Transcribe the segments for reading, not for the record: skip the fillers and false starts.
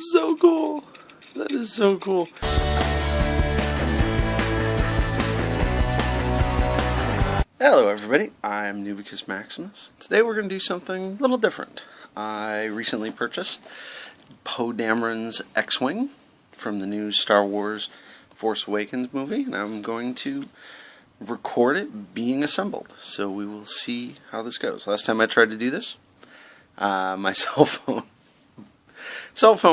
is so cool. That is so cool. Hello everybody, I'm Noobicus Maximus. Today we're going to do something a little different. I recently purchased Poe Dameron's Xwing from the new Star Wars Force Awakens movie, and I'm going to record it being assembled. So we will see how this goes. Last time I tried to do this, my cell phone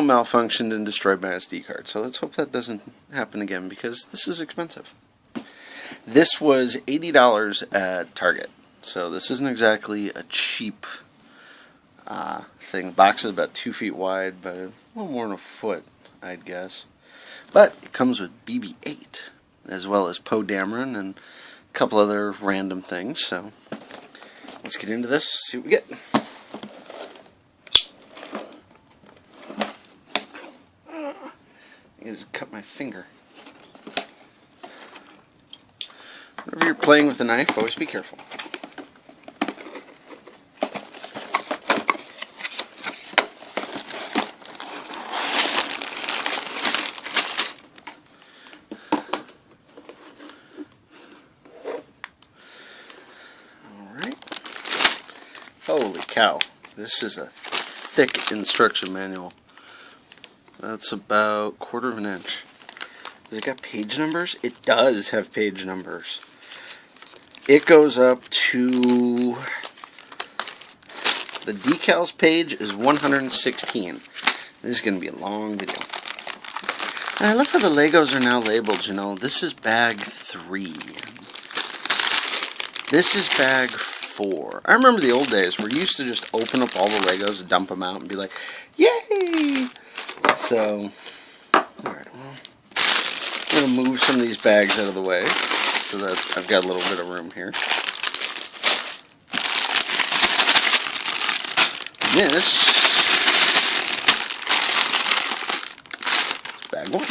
malfunctioned and destroyed my SD card. So let's hope that doesn't happen again, because this is expensive. This was $80 at Target, so this isn't exactly a cheap thing. The box is about 2 feet wide, but a little more than a foot, I'd guess. But it comes with BB-8, as well as Poe Dameron and a couple other random things. So let's get into this, see what we get. I just cut my finger. Whenever you're playing with a knife, always be careful. Alright. Holy cow. This is a thick instruction manual. That's about 1/4 of an inch. Does it got page numbers? It does have page numbers. It goes up to... the decals page is 116. This is going to be a long video. And I love how the Legos are now labeled, you know. This is bag 3. This is bag 4. I remember the old days where you used to just open up all the Legos and dump them out and be like, yay! So, alright, well, I'm going to move some of these bags out of the way so that I've got a little bit of room here. And this is bag 1.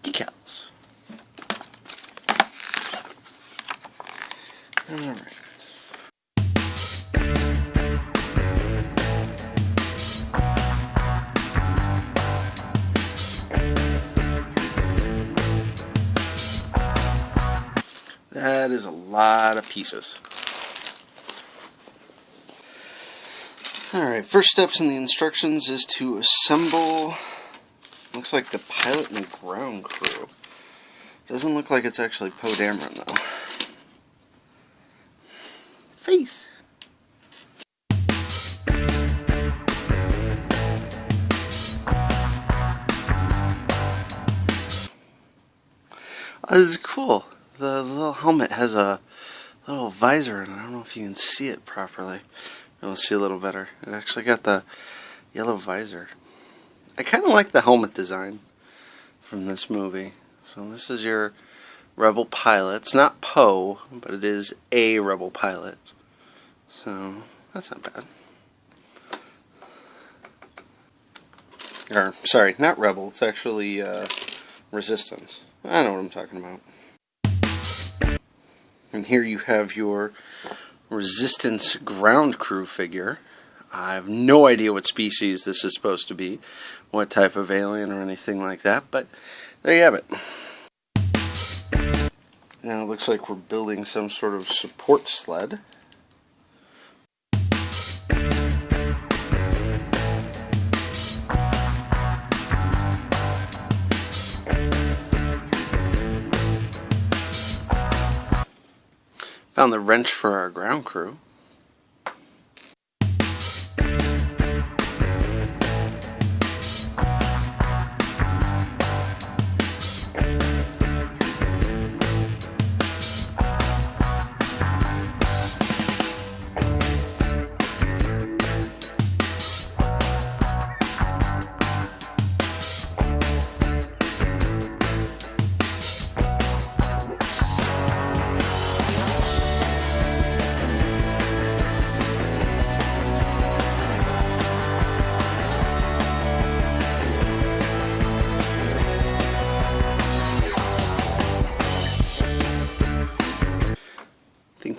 Decals. Alright. That is a lot of pieces. Alright, first steps in the instructions is to assemble, looks like the pilot and the ground crew. Doesn't look like it's actually Poe Dameron though. Face! Oh, this is cool. The little helmet has a little visor in it. I don't know if you can see it properly. You'll see a little better. It actually got the yellow visor. I kind of like the helmet design from this movie. So this is your rebel pilot. It's not Poe, but it is a rebel pilot. So that's not bad. Or, sorry, not rebel. It's actually resistance. I know what I'm talking about. And here you have your Resistance ground crew figure. I have no idea what species this is supposed to be, what type of alien or anything like that, but there you have it. Now it looks like we're building some sort of support sled. Found the wrench for our ground crew.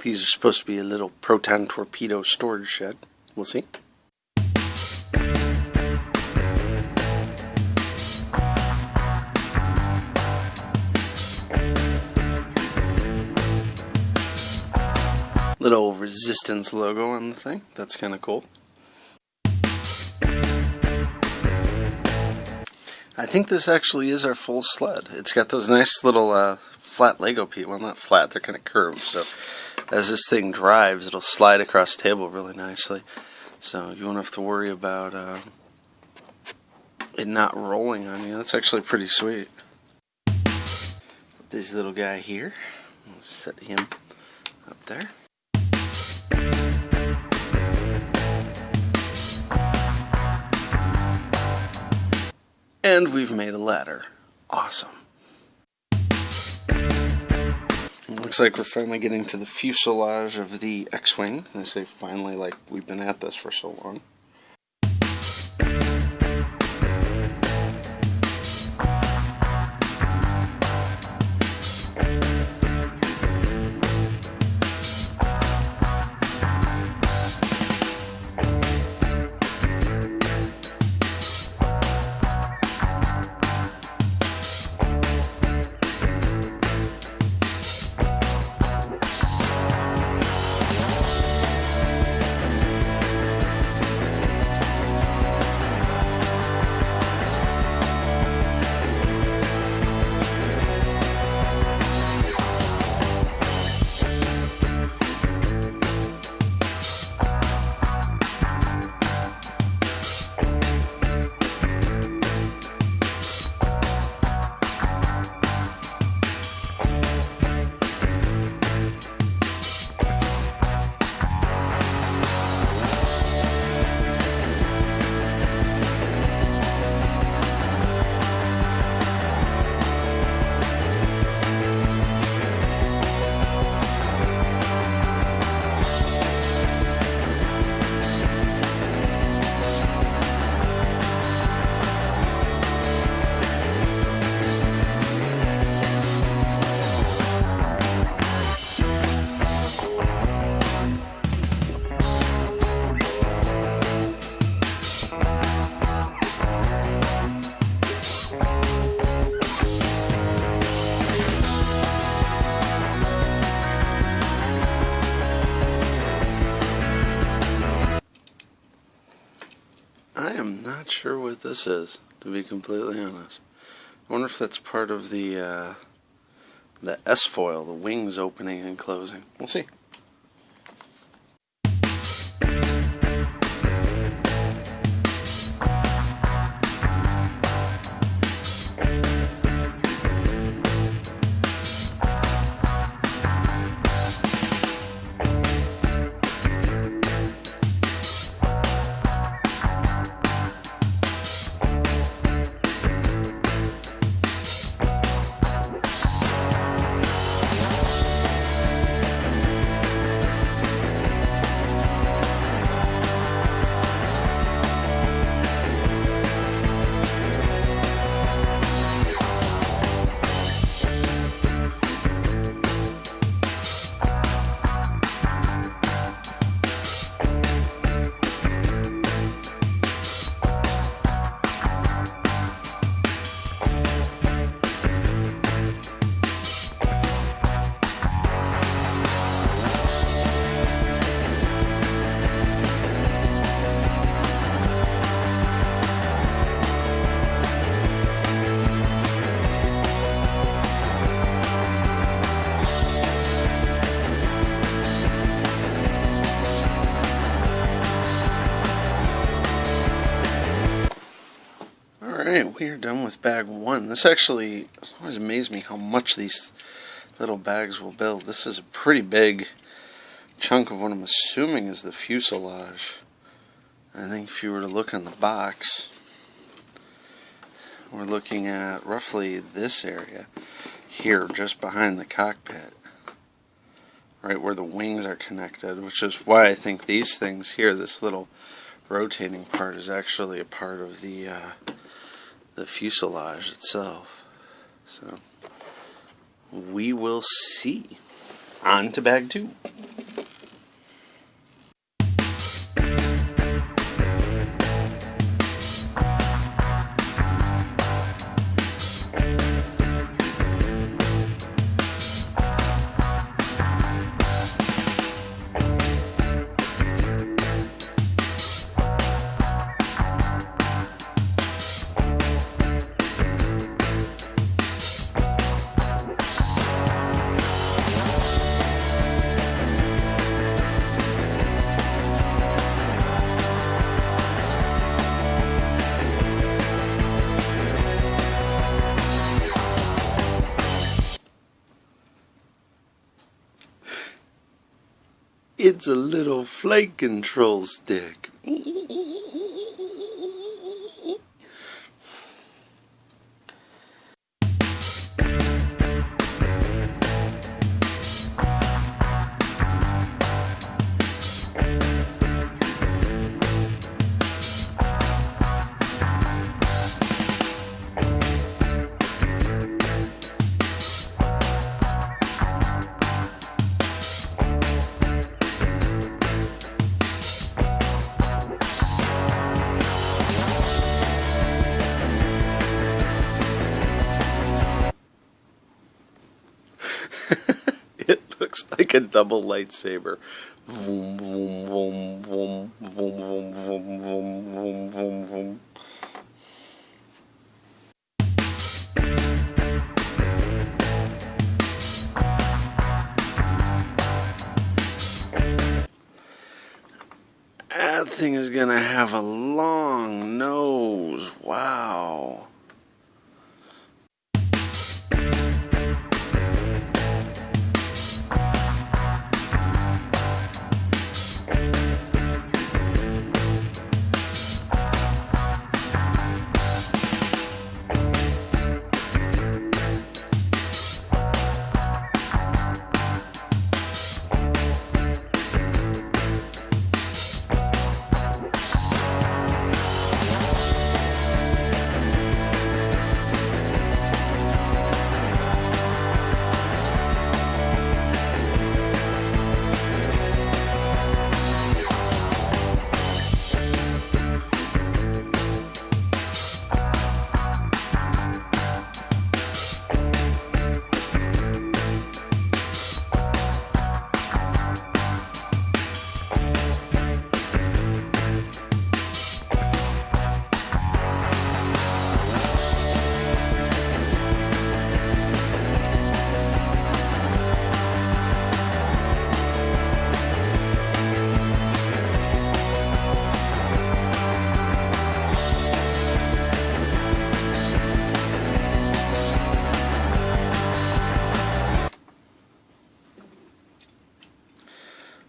These are supposed to be a little proton torpedo storage shed. We'll see. little resistance logo on the thing. That's kind of cool. I think this actually is our full sled. It's got those nice little flat Lego pieces. Well, not flat, they're kind of curved. So as this thing drives, it'll slide across the table really nicely. So you won't have to worry about it not rolling on you. That's actually pretty sweet. This little guy here, we'll set him up there. And we've made a ladder. Awesome. It looks like we're finally getting to the fuselage of the Xwing. I say finally, like we've been at this for so long. I am not sure what this is, to be completely honest. I wonder if that's part of the S-foil, the wings opening and closing. We'll see. Alright, we are done with bag one. This actually always amazed me how much these little bags will build. This is a pretty big chunk of what I'm assuming is the fuselage. I think if you were to look on the box, we're looking at roughly this area here, just behind the cockpit, right where the wings are connected, which is why I think these things here, this little rotating part, is actually a part of the fuselage itself. So we will see. On to bag two. It's a little flight control stick. It looks like a double lightsaber. Vroom, vroom, vroom, vroom, vroom, vroom, vroom, vroom, vroom, vroom, vroom. That thing is gonna have a long nose. Wow.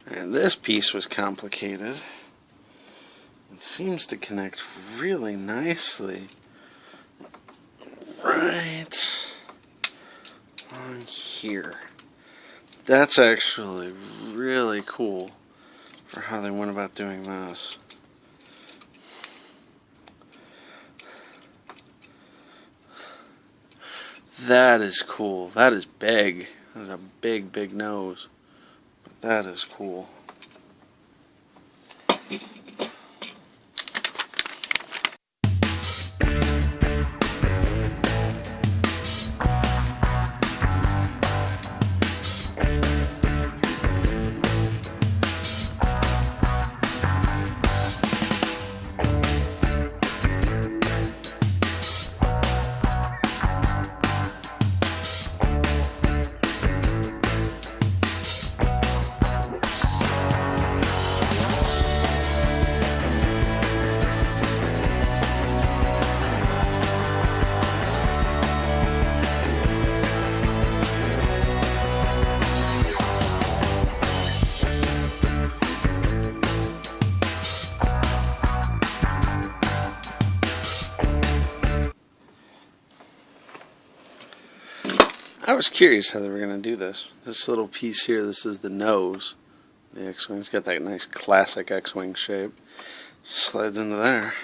And this piece was complicated. It seems to connect really nicely right on here. That's actually really cool for how they went about doing this. That is cool. That is big. That is a big, big nose. But that is cool. I was curious how they were going to do this. This little piece here, this is the nose. The X-Wing's got that nice classic X-Wing shape. Slides into there.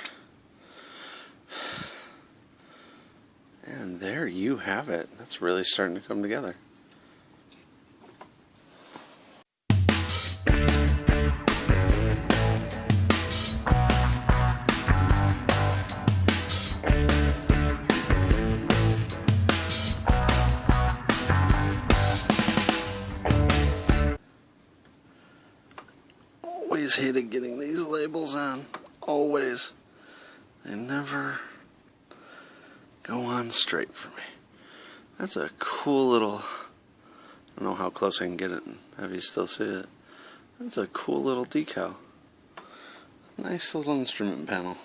And there you have it. That's really starting to come together. Always hated getting these labels on. Always. They never go on straight for me. That's a cool little... I don't know how close I can get it and have you still see it. That's a cool little decal. Nice little instrument panel.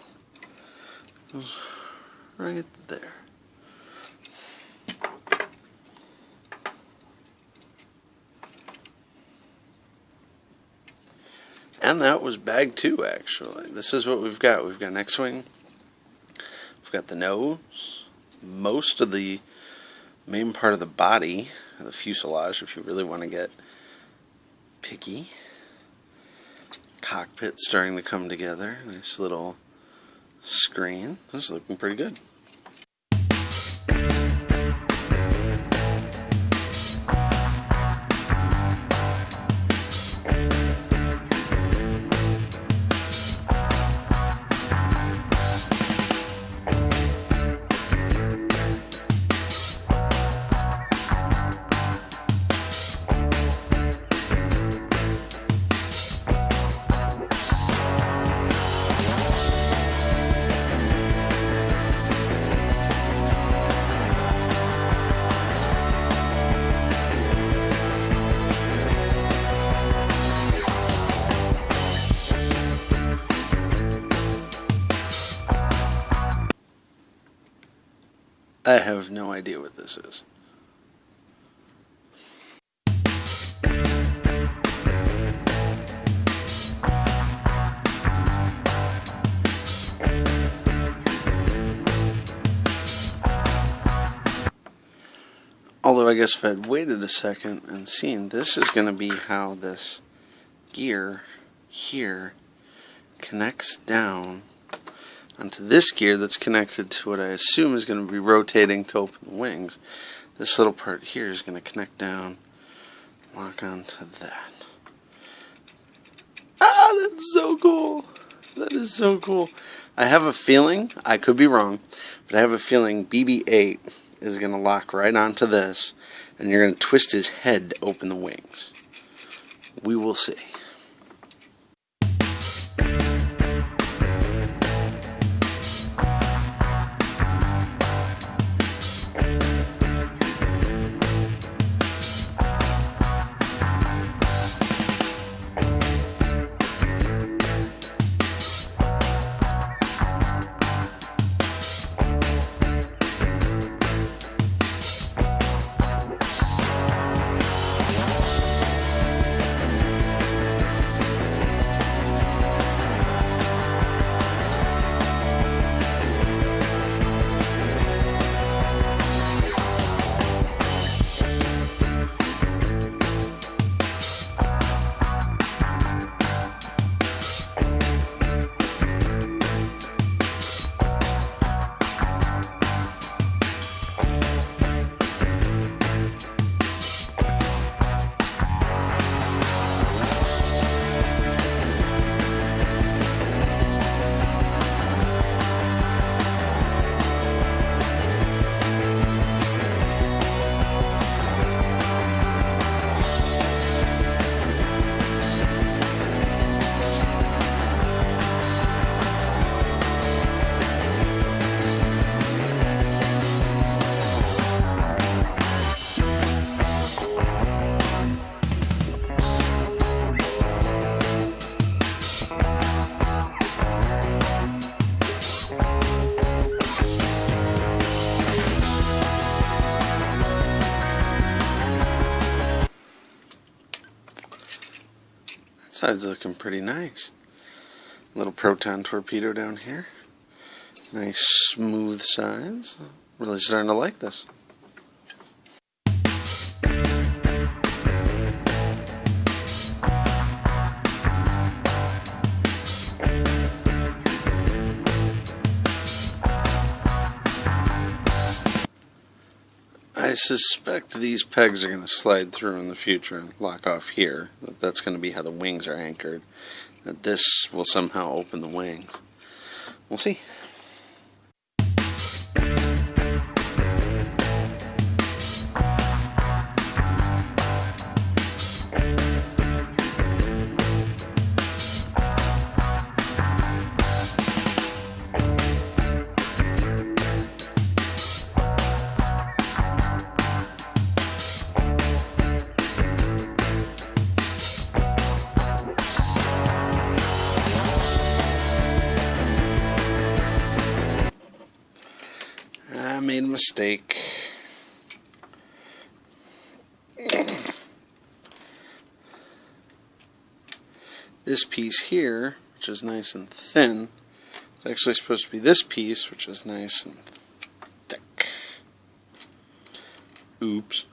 Goes right there. And that was bag 2, actually. This is what we've got. We've got an Xwing. We've got the nose. Most of the main part of the body, the fuselage, if you really want to get picky. Cockpit starting to come together. Nice little screen. This is looking pretty good. I have no idea what this is. Although I guess if I'd waited a second and seen, this is going to be how this gear here connects down onto this gear that's connected to what I assume is going to be rotating to open the wings. This little part here is going to connect down, lock onto that. Ah, that's so cool! That is so cool. I have a feeling, I could be wrong, but I have a feeling BB-8 is going to lock right onto this, and you're going to twist his head to open the wings. We will see. Side's looking pretty nice. Little proton torpedo down here. Nice smooth sides. Really starting to like this. I suspect these pegs are going to slide through in the future and lock off here. That's going to be how the wings are anchored. That this will somehow open the wings. We'll see. I made a mistake. this piece here, which is nice and thin, is actually supposed to be this piece, which is nice and thick. Oops.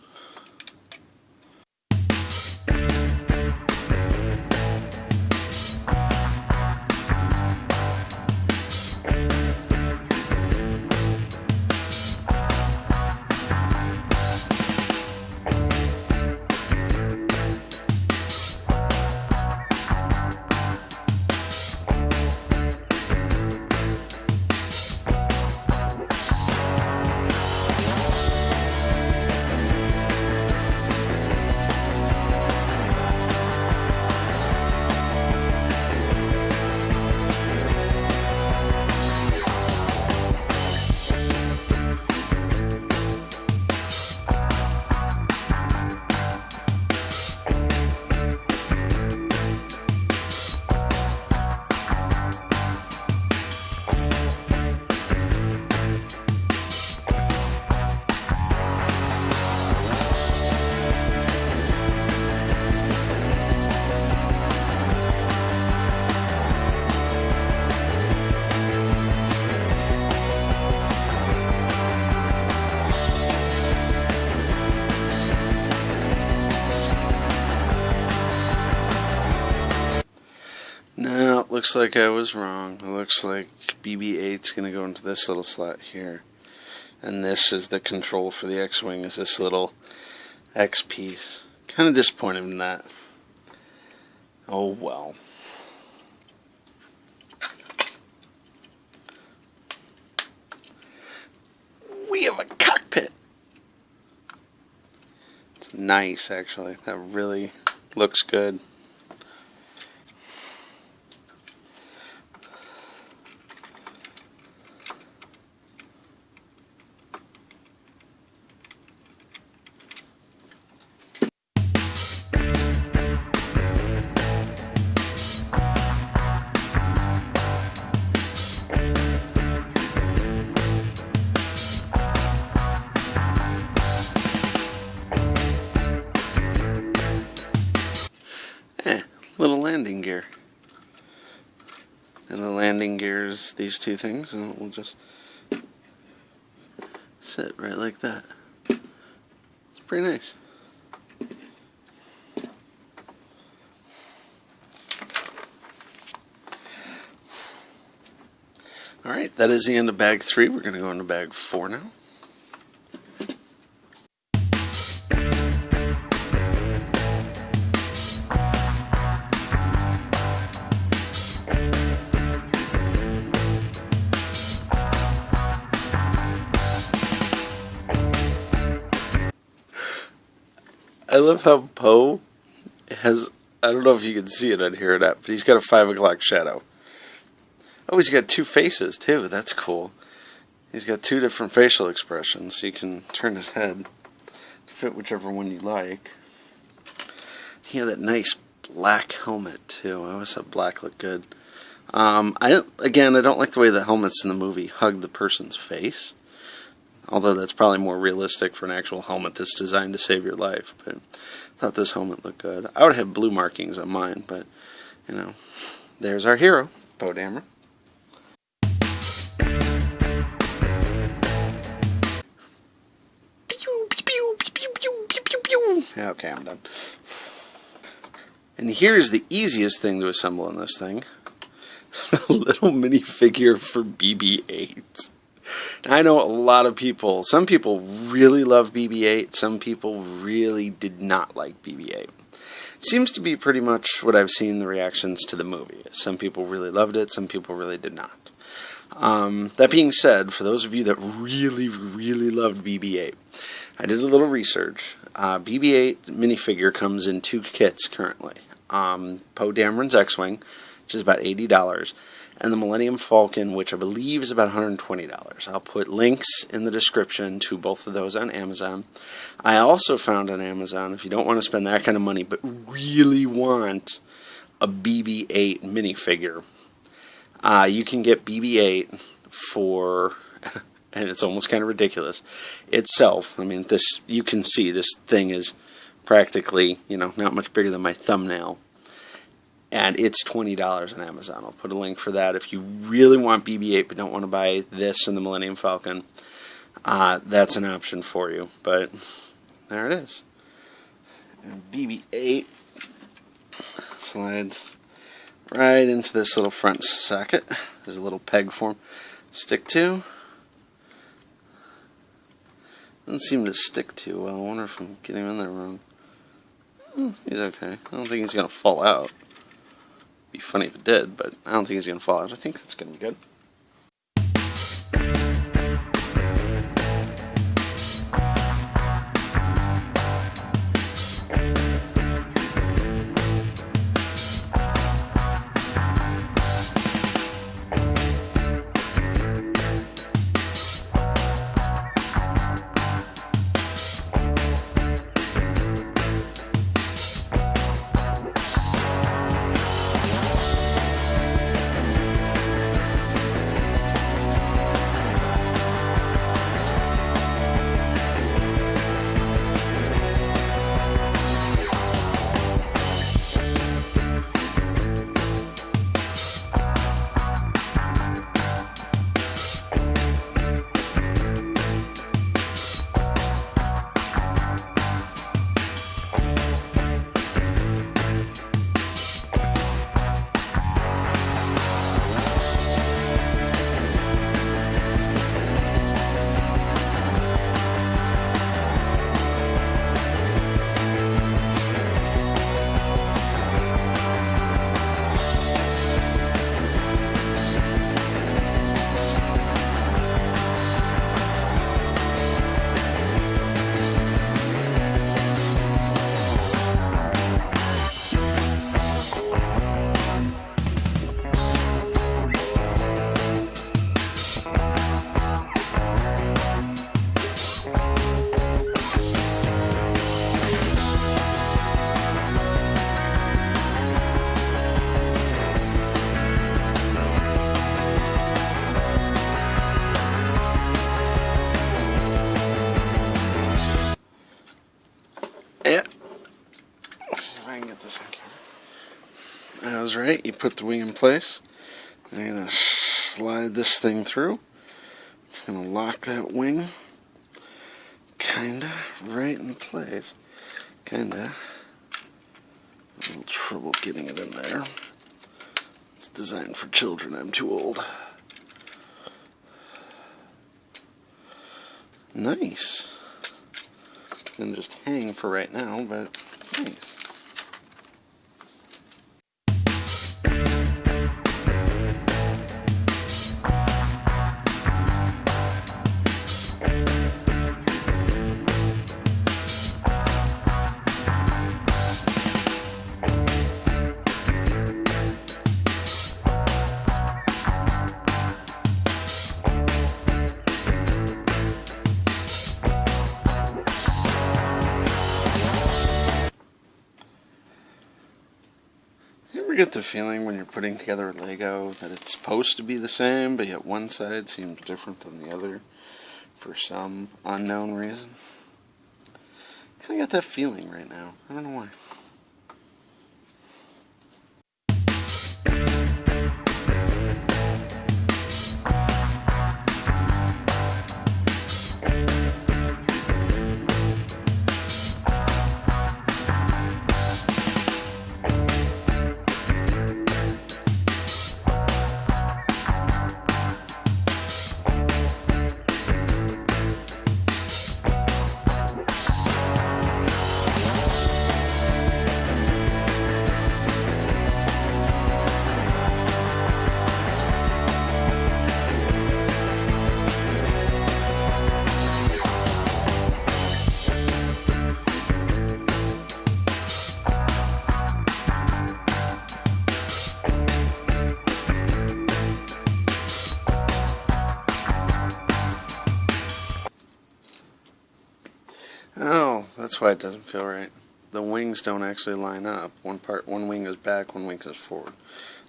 Now, it looks like I was wrong. It looks like BB-8's going to go into this little slot here. And this is the control for the X-Wing, is this little X piece. Kind of disappointed in that. Oh well. We have a cockpit! It's nice, actually. That really looks good. Little landing gear. And the landing gear is these two things, and it will just sit right like that. It's pretty nice. Alright, that is the end of bag 3. We're going to go into bag 4 now. I love how Poe has, I don't know if you can see it on here or not, but he's got a 5 o'clock shadow. Oh, he's got 2 faces too, that's cool. He's got 2 different facial expressions, so you can turn his head to fit whichever one you like. He had that nice black helmet too. I always thought black looked good. I don't like the way the helmets in the movie hug the person's face. Although that's probably more realistic for an actual helmet that's designed to save your life. But I thought this helmet looked good. I would have blue markings on mine, but, you know, there's our hero, Poe Dameron. Okay, I'm done. And here's the easiest thing to assemble in this thing. A little minifigure for BB-8. I know a lot of people, some people really love BB-8, some people really did not like BB-8. It seems to be pretty much what I've seen the reactions to the movie. Some people really loved it, some people really did not. That being said, for those of you that really, really loved BB-8, I did a little research. BB-8 minifigure comes in 2 kits currently. Poe Dameron's Xwing, which is about $80. And the Millennium Falcon, which I believe is about $120. I'll put links in the description to both of those on Amazon. I also found on Amazon, if you don't want to spend that kind of money, but really want a BB-8 minifigure, you can get BB-8 for, and it's almost kind of ridiculous, itself. I mean, this, you can see this thing is practically, you know, not much bigger than my thumbnail. and it's $20 on Amazon. I'll put a link for that. If you really want BB-8 but don't want to buy this and the Millennium Falcon, that's an option for you. But there it is. And BB-8 slides right into this little front socket. There's a little peg for him. Stick to. Doesn't seem to stick too well. I wonder if I'm getting him in there wrong. He's okay. I don't think he's going to fall out. Be funny if it did, but I don't think he's going to fall out. I think that's going to be good. Yeah. Let's see if I can get this in camera. I was right. You put the wing in place. I'm going to slide this thing through. It's going to lock that wing kinda right in place. Kinda. A little trouble getting it in there. It's designed for children. I'm too old. Nice. Gonna just hang for right now, but nice. You get the feeling when you're putting together a Lego that it's supposed to be the same, but yet one side seems different than the other for some unknown reason? Kind of got that feeling right now. I don't know why. Oh, that's why it doesn't feel right. The wings don't actually line up. One wing is back, one wing is forward.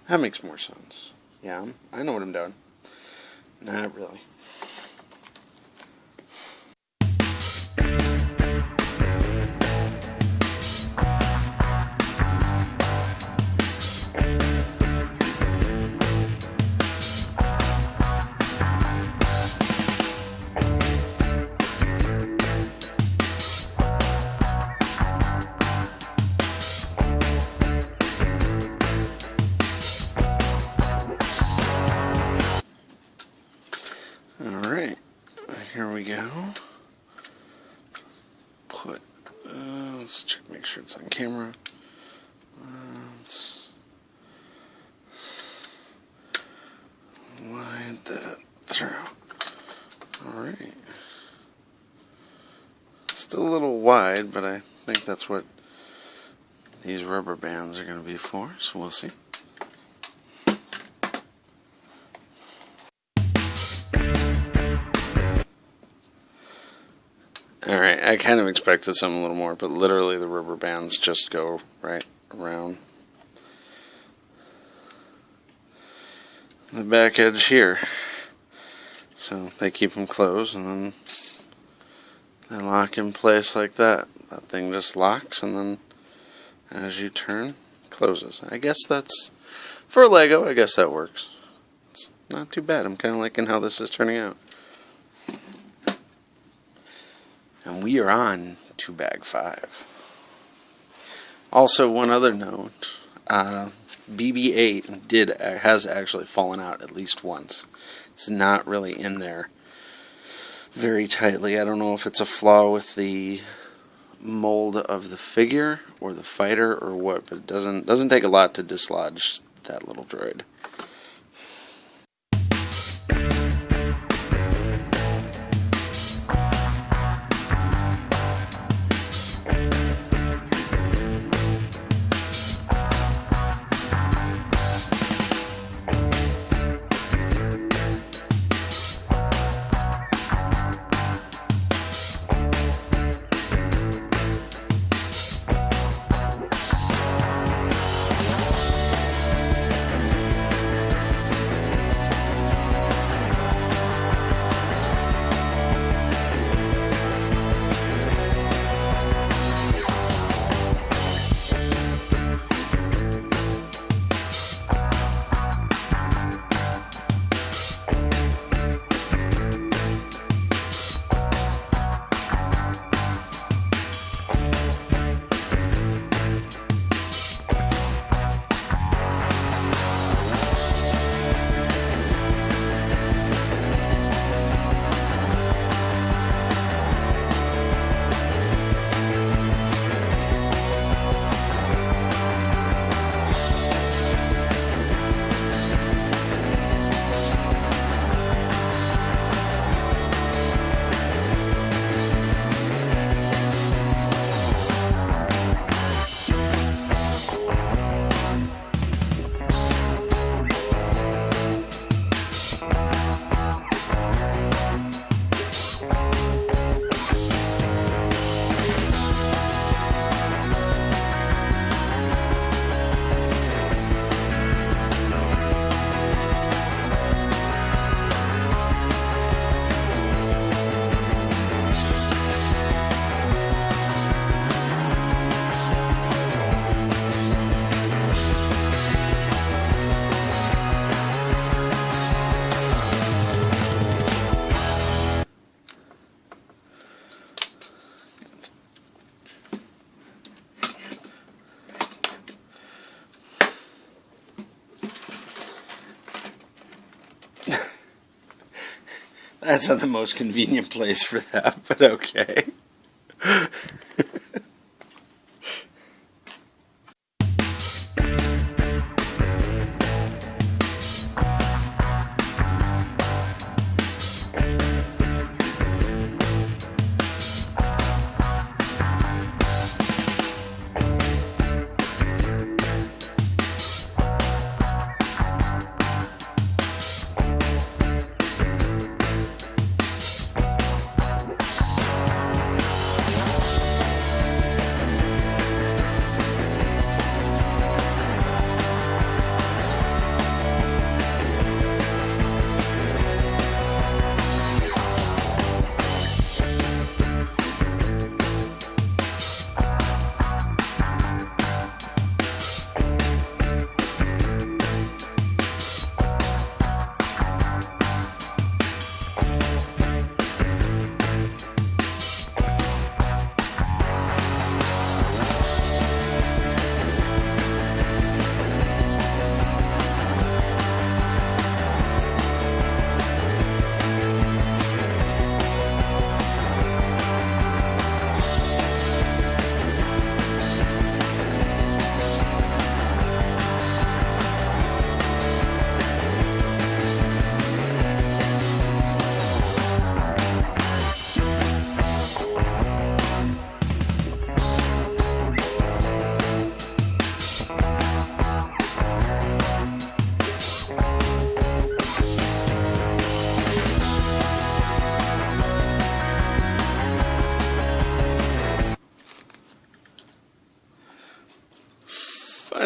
That makes more sense. Yeah, I know what I'm doing. Not really. Alright, here we go. Let's check, make sure it's on camera. Let's slide that through. Alright. Still a little wide, but I think that's what these rubber bands are going to be for, so we'll see. Alright, I kind of expected something a little more, but literally the rubber bands just go right around the back edge here. So they keep them closed, and then they lock in place like that. That thing just locks, and then as you turn, it closes. I guess that's, for Lego, I guess that works. It's not too bad. I'm kind of liking how this is turning out. And we are on to bag 5. Also, one other note, BB-8 has actually fallen out at least once. It's not really in there very tightly. I don't know if it's a flaw with the mold of the figure or the fighter or what, but it doesn't take a lot to dislodge that little droid. That's not the most convenient place for that, but okay.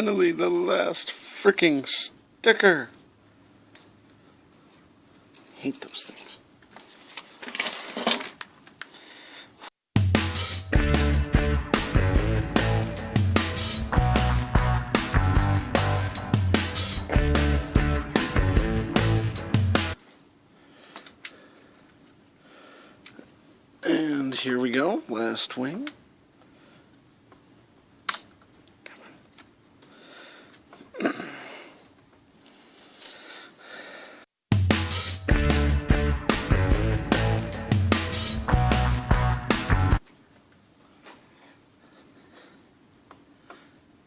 Finally, the last freaking sticker. Hate those things. And here we go, last wing.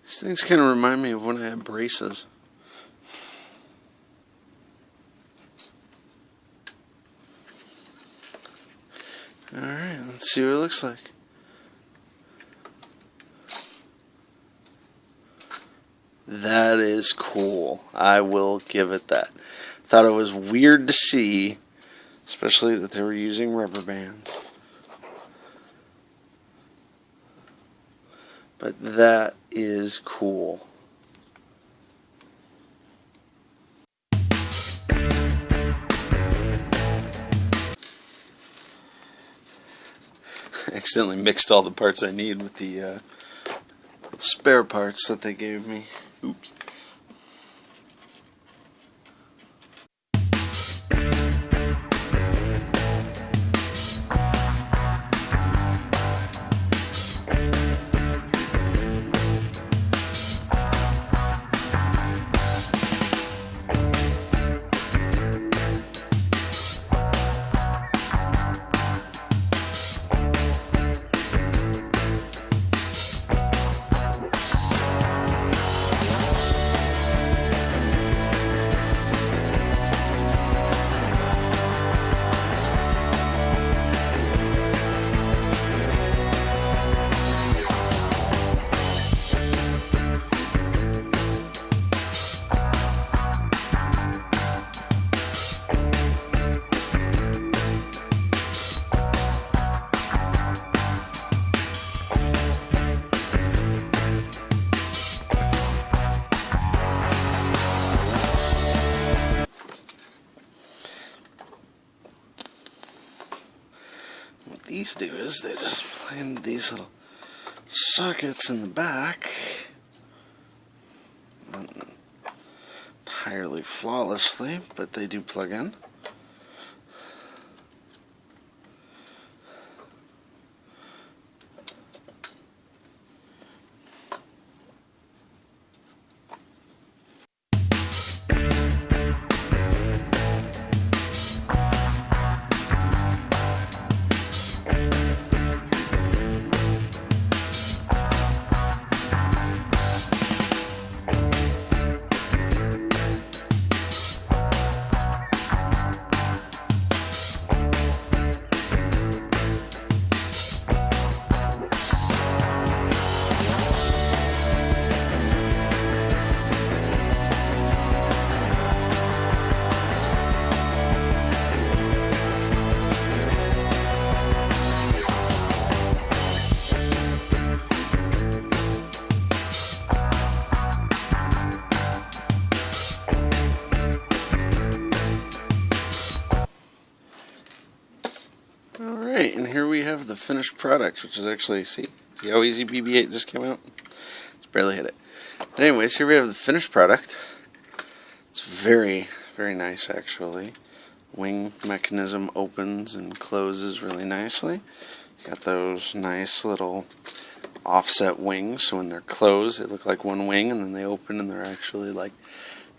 These things kind of remind me of when I had braces. Alright, let's see what it looks like. That is cool. I will give it that. Thought it was weird to see, especially that they were using rubber bands. But that is cool. I accidentally mixed all the parts I need with the spare parts that they gave me. Oops. What these do is they just plug into these little sockets in the back. Not entirely flawlessly, but they do plug in. Alright, and here we have the finished product, which is actually, see how easy BB-8 just came out? Just barely hit it. But anyways, here we have the finished product. It's very, very nice actually. Wing mechanism opens and closes really nicely. You got those nice little offset wings, so when they're closed they look like one wing, and then they open and they're actually like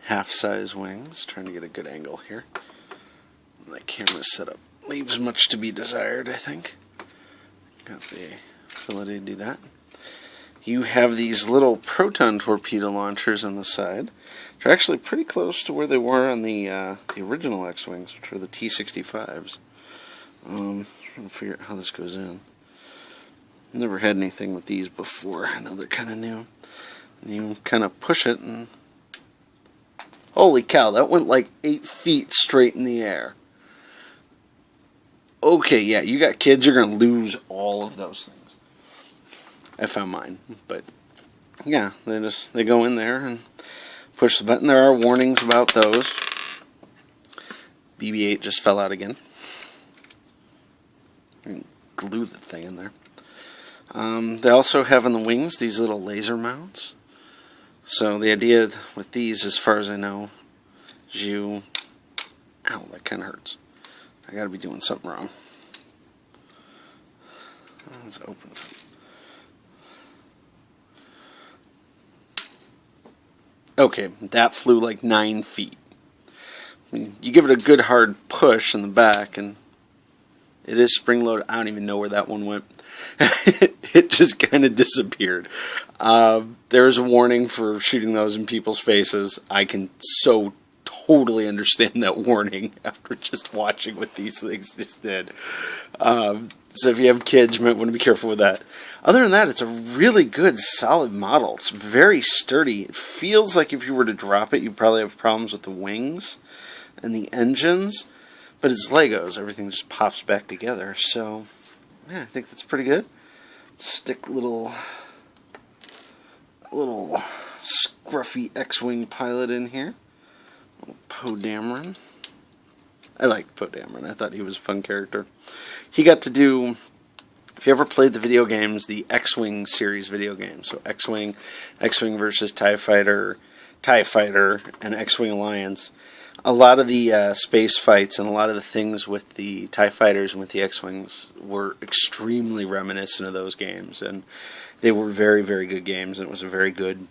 half-size wings. Trying to get a good angle here. My camera setup leaves much to be desired, I think. Got the ability to do that. You have these little proton torpedo launchers on the side, which are actually pretty close to where they were on the original Xwings, which were the T-65s. Trying to figure out how this goes in. Never had anything with these before. I know they're kind of new. And you kind of push it and... Holy cow, that went like 8 feet straight in the air. Okay, yeah, you got kids, you're going to lose all of those things. I found mine, but yeah, they go in there and push the button. There are warnings about those. BB-8 just fell out again. Glue the thing in there. They also have on the wings these little laser mounts. So the idea with these, as far as I know, is you... Ow, that kind of hurts. I gotta be doing something wrong. Let's open it. Okay, that flew like 9 feet. I mean, you give it a good hard push in the back, and it is spring-loaded. I don't even know where that one went. It just kind of disappeared. There's a warning for shooting those in people's faces. I can so totally understand that warning after just watching what these things just did. So if you have kids, you might want to be careful with that. Other than that, it's a really good, solid model. It's very sturdy. It feels like if you were to drop it, you'd probably have problems with the wings and the engines. But it's Legos. Everything just pops back together. So, yeah, I think that's pretty good. Stick little scruffy Xwing pilot in here. Poe Dameron. I liked Poe Dameron. I thought he was a fun character. He got to do, if you ever played the video games, the Xwing series video games. So Xwing versus TIE Fighter, and Xwing Alliance. A lot of the space fights and a lot of the things with the TIE Fighters and with the X-Wings were extremely reminiscent of those games. And they were very, very good games, and it was a very good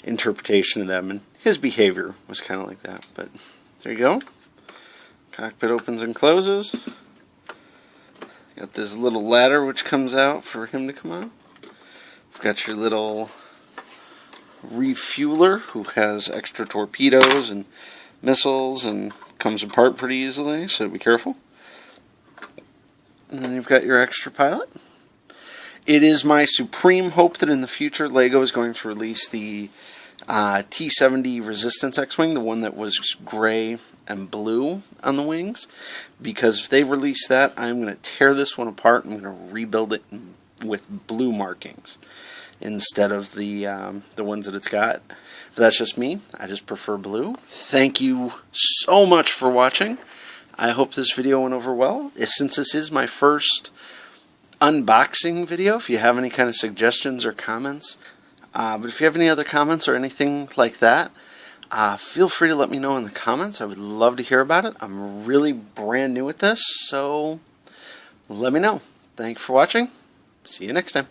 interpretation of them. And his behavior was kind of like that. But there you go. Cockpit opens and closes. Got this little ladder which comes out for him to come out. We've got your little refueler who has extra torpedoes and missiles and comes apart pretty easily, so be careful. And then you've got your extra pilot. It is my supreme hope that in the future LEGO is going to release the T-70 Resistance X-Wing, the one that was gray and blue on the wings, because if they release that, I'm going to tear this one apart and I'm going to rebuild it with blue markings instead of the ones that it's got. But that's just me. I just prefer blue. Thank you so much for watching. I hope this video went over well. Since this is my first unboxing video, if you have any kind of suggestions or comments, but if you have any other comments or anything like that, feel free to let me know in the comments. I would love to hear about it. I'm really brand new at this, so let me know. Thanks for watching. See you next time.